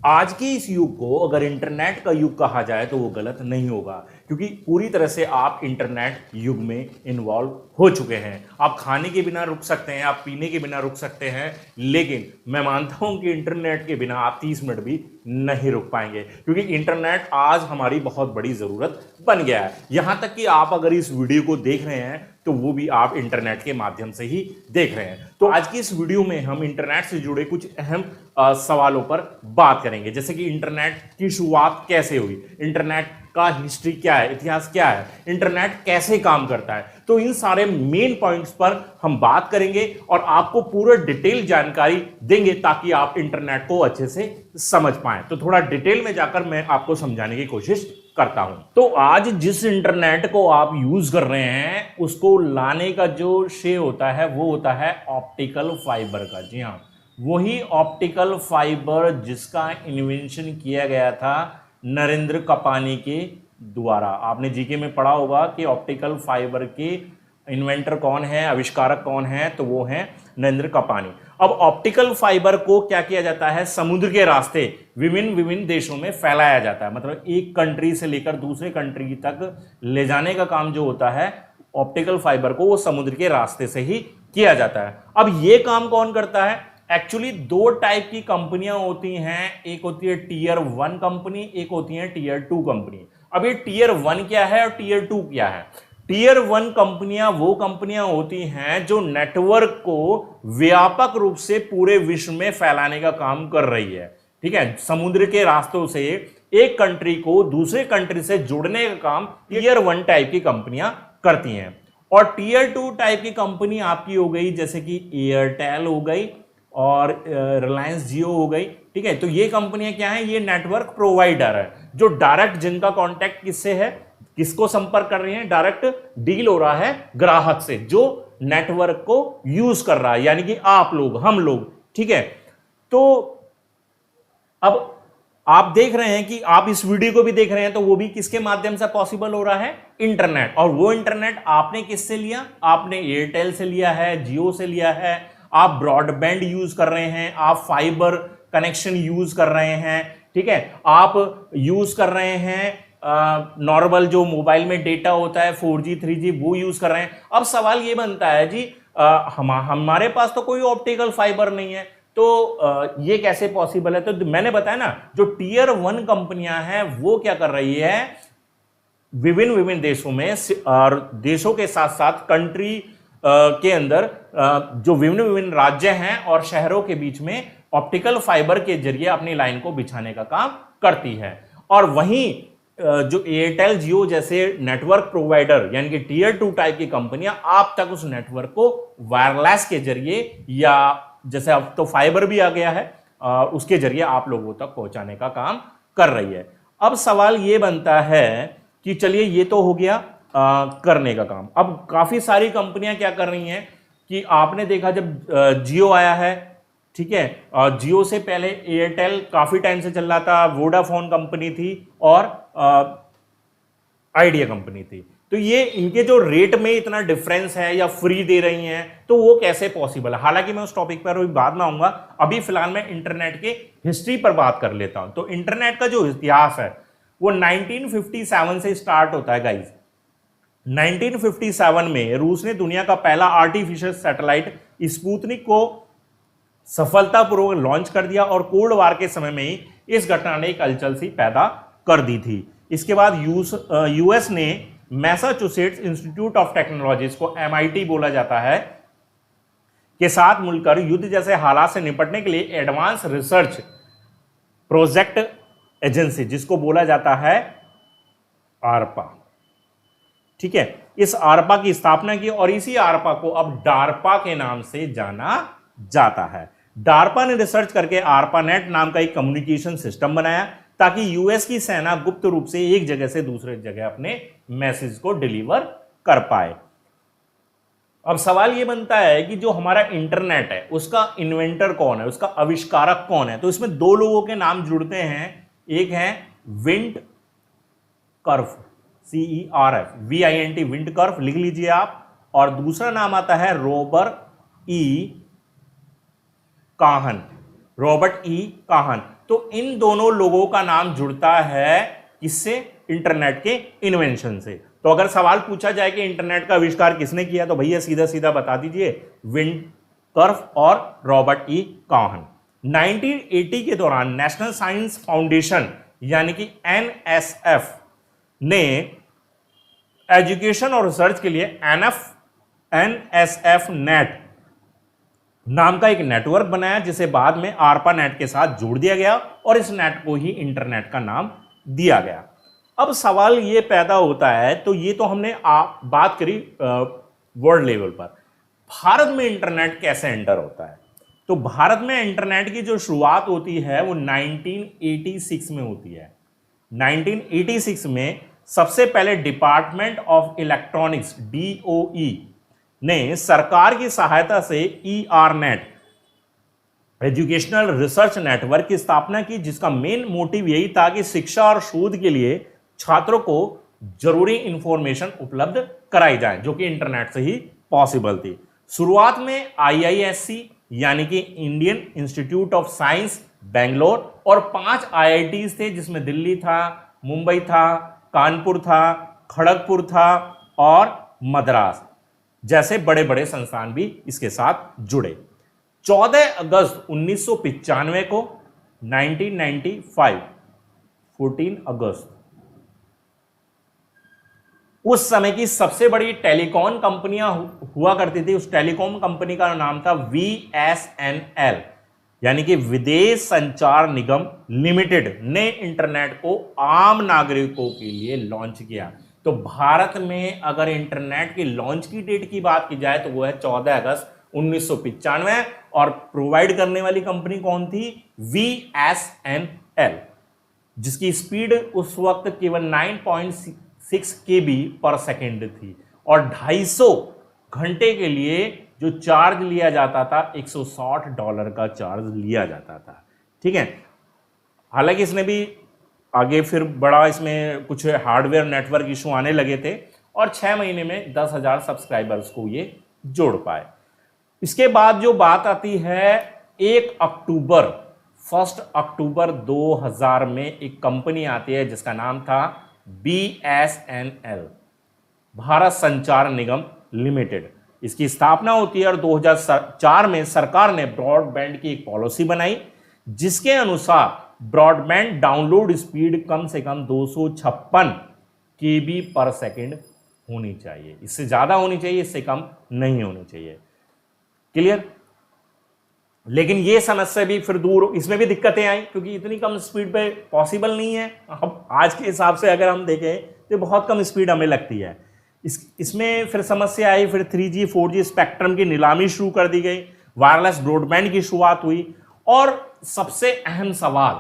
आज के इस युग को अगर इंटरनेट का युग कहा जाए तो वो गलत नहीं होगा, क्योंकि पूरी तरह से आप इंटरनेट युग में इन्वॉल्व हो चुके हैं। आप खाने के बिना रुक सकते हैं, आप पीने के बिना रुक सकते हैं, लेकिन मैं मानता हूं कि इंटरनेट के बिना आप 30 मिनट भी नहीं रुक पाएंगे, क्योंकि इंटरनेट आज हमारी बहुत बड़ी ज़रूरत बन गया है। यहां तक कि आप अगर इस वीडियो को देख रहे हैं तो वो भी आप इंटरनेट के माध्यम से ही देख रहे हैं। तो आज की इस वीडियो में हम इंटरनेट से जुड़े कुछ अहम सवालों पर बात करेंगे, जैसे कि इंटरनेट की शुरुआत कैसे हुई, इंटरनेट का हिस्ट्री क्या है, इतिहास क्या है, इंटरनेट कैसे काम करता है। तो इन सारे मेन पॉइंट्स पर हम बात करेंगे और आपको पूरा डिटेल जानकारी देंगे ताकि आप इंटरनेट को अच्छे से समझ पाएं। तो थोड़ा डिटेल में जाकर मैं आपको समझाने की कोशिश करता हूं। तो आज जिस इंटरनेट को आप यूज कर रहे हैं उसको लाने का जो श्रेय होता है वो होता है ऑप्टिकल फाइबर का। जी हाँ, वही ऑप्टिकल फाइबर जिसका इन्वेंशन किया गया था नरेंद्र कपानी के द्वारा। आपने जीके में पढ़ा होगा कि ऑप्टिकल फाइबर के इन्वेंटर कौन है, आविष्कारक कौन है, तो वो है नरेंद्र कपानी। अब ऑप्टिकल फाइबर को क्या किया जाता है, समुद्र के रास्ते विभिन्न देशों में फैलाया जाता है। मतलब एक कंट्री से लेकर दूसरे कंट्री तक ले जाने का काम जो होता है ऑप्टिकल फाइबर को, वो समुद्र के रास्ते से ही किया जाता है। अब ये काम कौन करता है? एक्चुअली दो टाइप की कंपनियां होती हैं, एक होती है टीयर 1 कंपनी, एक होती है टीयर 2 कंपनी। अब ये टीयर 1 क्या है और टीयर 2 क्या है? टीयर 1 कंपनियां वो कंपनियां होती हैं जो नेटवर्क को व्यापक रूप से पूरे विश्व में फैलाने का काम कर रही है। ठीक है, समुद्र के रास्तों से एक कंट्री को दूसरे कंट्री से जोड़ने का काम टीयर 1 टाइप की कंपनियां करती हैं। और टीयर 2 टाइप की कंपनी आपकी हो गई जैसे कि एयरटेल हो गई और रिलायंस जियो हो गई। ठीक है, तो ये कंपनियां क्या है, ये नेटवर्क प्रोवाइडर है जो डायरेक्ट, जिनका कांटेक्ट किससे है, किसको संपर्क कर रही हैं, डायरेक्ट डील हो रहा है ग्राहक से जो नेटवर्क को यूज कर रहा है, यानी कि आप लोग, हम लोग। ठीक है, तो अब आप देख रहे हैं कि आप इस वीडियो को भी देख रहे हैं, तो वो भी किसके माध्यम से पॉसिबल हो रहा है, इंटरनेट। और वो इंटरनेट आपने किससे लिया, आपने एयरटेल से लिया है, जियो से लिया है, आप ब्रॉडबैंड यूज कर रहे हैं, आप फाइबर कनेक्शन यूज कर रहे हैं। ठीक है, आप यूज कर रहे हैं नॉर्मल जो मोबाइल में डेटा होता है 4G 3G वो यूज कर रहे हैं। अब सवाल ये बनता है जी, हमारे पास तो कोई ऑप्टिकल फाइबर नहीं है, तो ये कैसे पॉसिबल है? तो मैंने बताया ना, जो टीयर 1 कंपनियां हैं वो क्या कर रही है, विभिन्न देशों में और देशों के साथ साथ कंट्री के अंदर जो विभिन्न राज्य हैं और शहरों के बीच में ऑप्टिकल फाइबर के जरिए अपनी लाइन को बिछाने का काम करती है। और वहीं जो एयरटेल जियो जैसे नेटवर्क प्रोवाइडर यानी कि टीयर 2 टाइप की कंपनियां आप तक उस नेटवर्क को वायरलेस के जरिए, या जैसे अब तो फाइबर भी आ गया है, उसके जरिए आप लोगों तक पहुंचाने का काम कर रही है। अब सवाल ये बनता है कि चलिए ये तो हो गया करने का काम। अब काफी सारी कंपनियां क्या कर रही हैं कि आपने देखा जब जियो आया है, ठीक है, जियो से पहले एयरटेल काफी टाइम से चल रहा था, वोडाफोन कंपनी थी और आइडिया कंपनी थी। तो ये इनके जो रेट में इतना डिफरेंस है या फ्री दे रही हैं, तो वो कैसे पॉसिबल है? हालांकि मैं उस टॉपिक पर बाद में आऊंगा, अभी फिलहाल मैं इंटरनेट के हिस्ट्री पर बात कर लेता हूं। तो इंटरनेट का जो इतिहास है वो 1957 से स्टार्ट होता है गाइज। 1957 में रूस ने दुनिया का पहला आर्टिफिशियल सैटेलाइट स्पुतनिक को सफलतापूर्वक लॉन्च कर दिया और कोल्ड वार के समय में ही इस घटना ने एक हलचल सी पैदा कर दी थी। इसके बाद यूएस ने मैसाचुसेट्स इंस्टीट्यूट ऑफ टेक्नोलॉजी, को MIT बोला जाता है, के साथ मिलकर युद्ध जैसे हालात से निपटने के लिए एडवांस रिसर्च प्रोजेक्ट एजेंसी, जिसको बोला जाता है आरपा, ठीक है, इस आरपा की स्थापना की और इसी आरपा को अब डारपा के नाम से जाना जाता है। डारपा ने रिसर्च करके आरपानेट नाम का एक कम्युनिकेशन सिस्टम बनाया ताकि यूएस की सेना गुप्त रूप से एक जगह से दूसरे जगह अपने मैसेज को डिलीवर कर पाए। अब सवाल यह बनता है कि जो हमारा इंटरनेट है उसका इन्वेंटर कौन है, उसका आविष्कारक कौन है? तो इसमें दो लोगों के नाम जुड़ते हैं। एक है विंट कर्फ, CERF, VINT, विंट कर्फ लिख लीजिए आप, और दूसरा नाम आता है रॉबर्ट ई काहन। तो इन दोनों लोगों का नाम जुड़ता है किससे? इंटरनेट के इन्वेंशन से। तो अगर सवाल पूछा जाए कि इंटरनेट का आविष्कार किसने किया, तो भैया सीधा सीधा बता दीजिए, विंडकर्फ और रॉबर्ट ई काहन। 1980 के दौरान नेशनल साइंस फाउंडेशन यानी कि NSF ने एजुकेशन और रिसर्च के लिए NSF नेट नाम का एक नेटवर्क बनाया, जिसे बाद में आरपा नेट के साथ जोड़ दिया गया और इस नेट को ही इंटरनेट का नाम दिया गया। अब सवाल ये पैदा होता है, तो ये तो हमने बात करी वर्ल्ड लेवल पर, भारत में इंटरनेट कैसे एंटर होता है? तो भारत में इंटरनेट की जो शुरुआत होती है वो 1986 में होती है। 1986 में सबसे पहले डिपार्टमेंट ऑफ इलेक्ट्रॉनिक्स DOE ने सरकार की सहायता से ERNET एजुकेशनल रिसर्च नेटवर्क की स्थापना की, जिसका मेन मोटिव यही था कि शिक्षा और शोध के लिए छात्रों को जरूरी इंफॉर्मेशन उपलब्ध कराई जाए, जो कि इंटरनेट से ही पॉसिबल थी। शुरुआत में IISc यानी कि Indian institute of science Bangalore और 5 IITs थे, जिसमें दिल्ली था, मुंबई था, कानपुर था, खड़गपुर था और मद्रास जैसे बड़े बड़े संस्थान भी इसके साथ जुड़े। 14 अगस्त 1995 को 1995 14 अगस्त उस समय की सबसे बड़ी टेलीकॉम कंपनियां हुआ करती थी। उस टेलीकॉम कंपनी का नाम था VSNL यानी कि विदेश संचार निगम लिमिटेड ने इंटरनेट को आम नागरिकों के लिए लॉन्च किया। तो भारत में अगर इंटरनेट की लॉन्च की डेट की बात की जाए तो वो है 14 अगस्त 1995 और प्रोवाइड करने वाली कंपनी कौन थी? VSNL, जिसकी स्पीड उस वक्त केवल 9.6 KB पर सेकेंड थी और 250 घंटे के लिए जो चार्ज लिया जाता था $160 का चार्ज लिया जाता था। ठीक है, हालांकि इसने भी आगे फिर बड़ा इसमें कुछ हार्डवेयर नेटवर्क इशू आने लगे थे और 6 महीने में 10,000 सब्सक्राइबर्स को ये जोड़ पाए। इसके बाद जो बात आती है 1 अक्टूबर 2000 में एक कंपनी आती है जिसका नाम था BSNL, भारत संचार निगम लिमिटेड। इसकी स्थापना होती है और 2004 में सरकार ने ब्रॉडबैंड की एक पॉलिसी बनाई, जिसके अनुसार ब्रॉडबैंड डाउनलोड स्पीड कम से कम 256 KB पर सेकेंड होनी चाहिए। इससे ज्यादा होनी चाहिए, इससे कम नहीं होनी चाहिए। क्लियर? लेकिन यह समस्या भी फिर दूर, इसमें भी दिक्कतें आई क्योंकि इतनी कम स्पीड पे पॉसिबल नहीं है। अब आज के हिसाब से अगर हम देखें तो बहुत कम स्पीड हमें लगती है। इसमें फिर समस्या आई, फिर 3G 4G स्पेक्ट्रम की नीलामी शुरू कर दी गई, वायरलेस ब्रॉडबैंड की शुरुआत हुई और सबसे अहम सवाल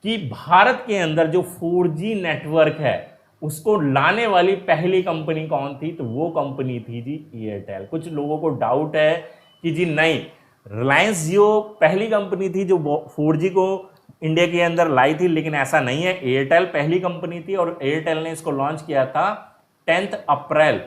कि भारत के अंदर जो 4G नेटवर्क है उसको लाने वाली पहली कंपनी कौन थी? तो वो कंपनी थी जी एयरटेल। कुछ लोगों को डाउट है कि जी नहीं, रिलायंस जियो पहली कंपनी थी जो 4G को इंडिया के अंदर लाई थी, लेकिन ऐसा नहीं है। एयरटेल पहली कंपनी थी और एयरटेल ने इसको लॉन्च किया था 10 अप्रैल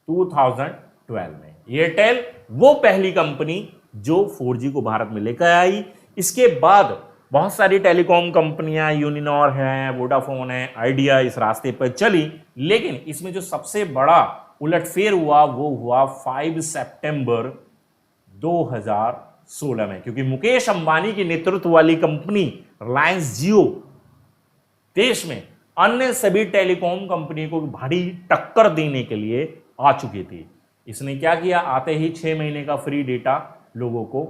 2012 में। एयरटेल वो पहली कंपनी जो 4G को भारत में लेकर आई। इसके बाद बहुत सारी टेलीकॉम कंपनियां, यूनिनॉर है, वोडाफोन है, आइडिया इस रास्ते पर चली, लेकिन इसमें जो सबसे बड़ा उलटफेर हुआ वो हुआ 5 सितंबर 2016 में, क्योंकि मुकेश अंबानी की नेतृत्व वाली कंपनी रिलायंस जियो देश में अन्य सभी टेलीकॉम कंपनी को भारी टक्कर देने के लिए आ चुकी थी। इसने क्या किया? आते ही 6 महीने का फ्री डेटा लोगों को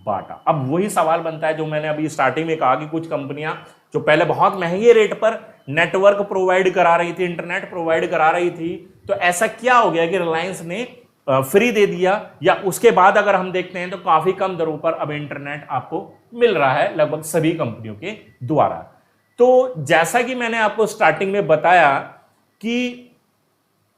बांटा। अब वही सवाल बनता है जो मैंने अभी स्टार्टिंग में कहा कि कुछ कंपनियां जो पहले बहुत महंगे रेट पर नेटवर्क प्रोवाइड करा रही थी, इंटरनेट प्रोवाइड करा रही थी, तो ऐसा क्या हो गया कि रिलायंस ने फ्री दे दिया? या उसके बाद अगर हम देखते हैं तो काफी कम दरों पर अब इंटरनेट आपको मिल रहा है लगभग सभी कंपनियों के द्वारा। तो जैसा कि मैंने आपको स्टार्टिंग में बताया कि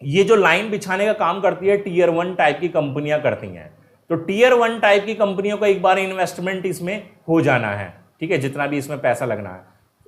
ये जो लाइन बिछाने का काम करती है टीयर 1 टाइप की कंपनियां करती हैं। तो टीयर 1 टाइप की कंपनियों का एक बार इन्वेस्टमेंट इसमें हो जाना है, ठीक है, जितना भी इसमें पैसा लगना है।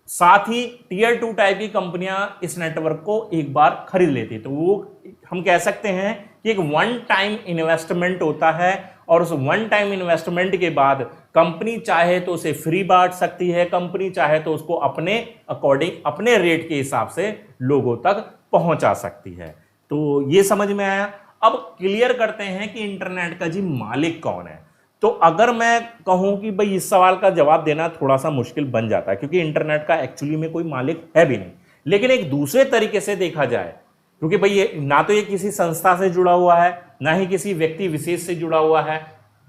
साथ ही टीयर 2 टाइप की कंपनियां इस नेटवर्क को एक बार खरीद लेती, तो वो हम कह सकते हैं कि एक 1 टाइम इन्वेस्टमेंट होता है और उस वन टाइम इन्वेस्टमेंट के बाद कंपनी चाहे तो उसे फ्री बांट सकती है, कंपनी चाहे तो उसको अपने अकॉर्डिंग अपने रेट के हिसाब से लोगों तक पहुंचा सकती है। तो ये समझ में आया। अब क्लियर करते हैं कि इंटरनेट का जी मालिक कौन है। तो अगर मैं कहूं कि भाई इस सवाल का जवाब देना थोड़ा सा मुश्किल बन जाता है, क्योंकि इंटरनेट का एक्चुअली में कोई मालिक है भी नहीं। लेकिन एक दूसरे तरीके से देखा जाए, क्योंकि भाई ये ना तो ये किसी संस्था से जुड़ा हुआ है, ना ही किसी व्यक्ति विशेष से जुड़ा हुआ है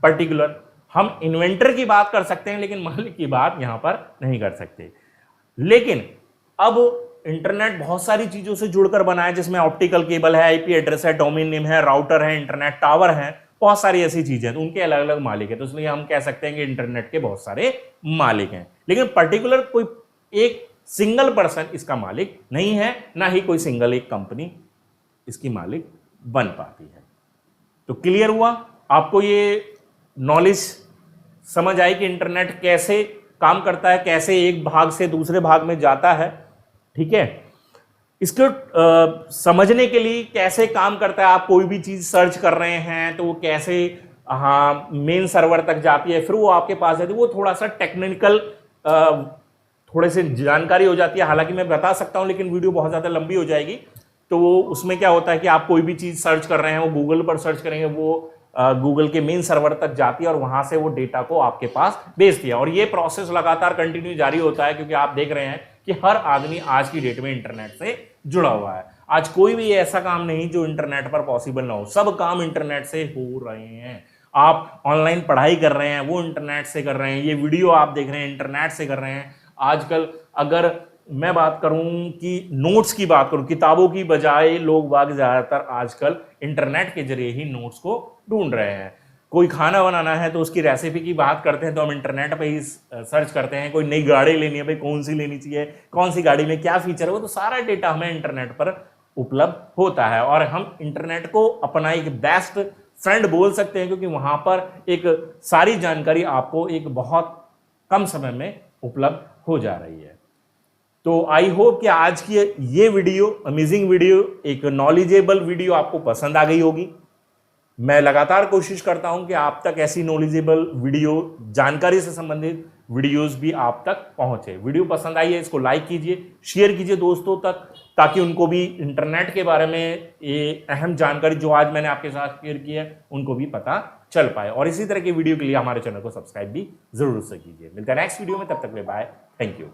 पर्टिकुलर। हम इन्वेंटर की बात कर सकते हैं लेकिन मालिक की बात यहां पर नहीं कर सकते। लेकिन अब इंटरनेट बहुत सारी चीजों से जुड़कर बना है, जिसमें ऑप्टिकल केबल है, आईपी एड्रेस है, डोमेन नेम है, राउटर है, इंटरनेट टावर है, बहुत सारी ऐसी चीजें हैं। तो उनके अलग अलग मालिक है, तो इसलिए हम कह सकते हैं कि इंटरनेट के बहुत सारे मालिक हैं। लेकिन पर्टिकुलर कोई एक सिंगल पर्सन इसका मालिक नहीं है, ना ही कोई सिंगल एक कंपनी इसकी मालिक बन पाती है। तो क्लियर हुआ आपको, ये नॉलेज समझ आई कि इंटरनेट कैसे काम करता है, कैसे एक भाग से दूसरे भाग में जाता है। ठीक है, इसको समझने के लिए कैसे काम करता है, आप कोई भी चीज सर्च कर रहे हैं तो वो कैसे मेन सर्वर तक जाती है, फिर वो आपके पास आती है, वो थोड़ा सा टेक्निकल थोड़े से जानकारी हो जाती है। हालांकि मैं बता सकता हूं लेकिन वीडियो बहुत ज्यादा लंबी हो जाएगी। तो वो उसमें क्या होता है कि आप कोई भी चीज सर्च कर रहे हैं, वो गूगल पर सर्च करेंगे, वो गूगल के मेन सर्वर तक जाती है और वहां से वो डेटा को आपके पास भेजती है। और ये प्रोसेस लगातार कंटिन्यू जारी होता है, क्योंकि आप देख रहे हैं कि हर आदमी आज की डेट में इंटरनेट से जुड़ा हुआ है। आज कोई भी ऐसा काम नहीं जो इंटरनेट पर पॉसिबल ना हो, सब काम इंटरनेट से हो रहे हैं। आप ऑनलाइन पढ़ाई कर रहे हैं, वो इंटरनेट से कर रहे हैं, ये वीडियो आप देख रहे हैं इंटरनेट से कर रहे हैं। आजकल अगर मैं बात करूं कि नोट्स की बात करूं, किताबों की बजाय लोग बाग ज्यादातर आजकल इंटरनेट के जरिए ही नोट्स को ढूंढ रहे हैं। कोई खाना बनाना है तो उसकी रेसिपी की बात करते हैं तो हम इंटरनेट पे ही सर्च करते हैं। कोई नई गाड़ी लेनी है, भाई कौन सी लेनी चाहिए, कौन सी गाड़ी में क्या फीचर है, वो तो सारा डेटा हमें इंटरनेट पर उपलब्ध होता है। और हम इंटरनेट को अपना एक बेस्ट फ्रेंड बोल सकते हैं, क्योंकि वहां पर एक सारी जानकारी आपको एक बहुत कम समय में उपलब्ध हो जा रही है। तो आई होप कि आज की ये वीडियो, अमेजिंग वीडियो, एक नॉलेजेबल वीडियो आपको पसंद आ गई होगी। मैं लगातार कोशिश करता हूं कि आप तक ऐसी नॉलेजेबल वीडियो, जानकारी से संबंधित वीडियोस भी आप तक पहुंचे। वीडियो पसंद आई है इसको लाइक कीजिए, शेयर कीजिए दोस्तों तक, ताकि उनको भी इंटरनेट के बारे में ये अहम जानकारी जो आज मैंने आपके साथ शेयर की है उनको भी पता चल पाए। और इसी तरह की वीडियो के लिए हमारे चैनल को सब्सक्राइब भी जरूर से कीजिए। मिलते हैं नेक्स्ट वीडियो में, तब तक के लिए बाय, थैंक यू।